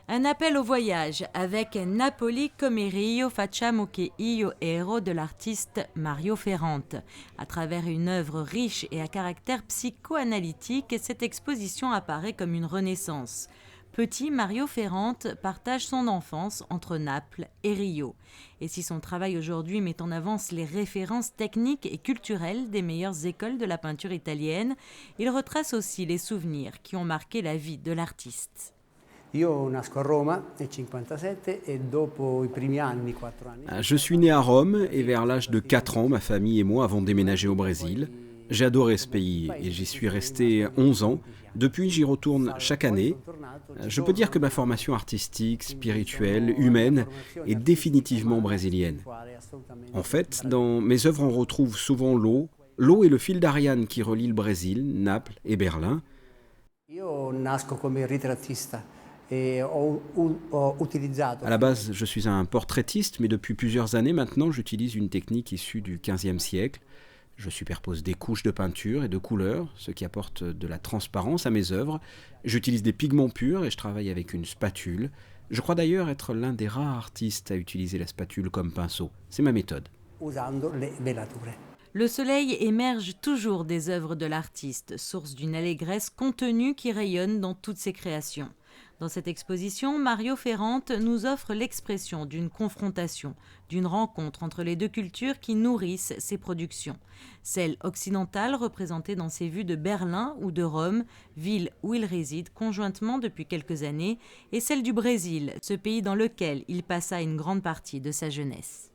Un appel au voyage avec Napoli come Rio facciamo che io ero de l'artiste Mario Ferrante. À travers une œuvre riche et à caractère psychoanalytique, cette exposition apparaît comme une renaissance. Petit, Mario Ferrante partage son enfance entre Naples et Rio. Et si son travail aujourd'hui met en avant les références techniques et culturelles des meilleures écoles de la peinture italienne, il retrace aussi les souvenirs qui ont marqué la vie de l'artiste. Je suis né à Rome et vers l'âge de 4 ans, ma famille et moi avons déménagé au Brésil. J'ai adoré ce pays et j'y suis resté 11 ans. Depuis, j'y retourne chaque année. Je peux dire que ma formation artistique, spirituelle, humaine est définitivement brésilienne. En fait, dans mes œuvres, on retrouve souvent l'eau. L'eau est le fil d'Ariane qui relie le Brésil, Naples et Berlin. À la base, je suis un portraitiste, mais depuis plusieurs années maintenant, j'utilise une technique issue du XVe siècle. Je superpose des couches de peinture et de couleurs, ce qui apporte de la transparence à mes œuvres. J'utilise des pigments purs et je travaille avec une spatule. Je crois d'ailleurs être l'un des rares artistes à utiliser la spatule comme pinceau. C'est ma méthode. Le soleil émerge toujours des œuvres de l'artiste, source d'une allégresse contenue qui rayonne dans toutes ses créations. Dans cette exposition, Mario Ferrante nous offre l'expression d'une confrontation, d'une rencontre entre les deux cultures qui nourrissent ses productions. Celle occidentale, représentée dans ses vues de Berlin ou de Rome, ville où il réside conjointement depuis quelques années, et celle du Brésil, ce pays dans lequel il passa une grande partie de sa jeunesse.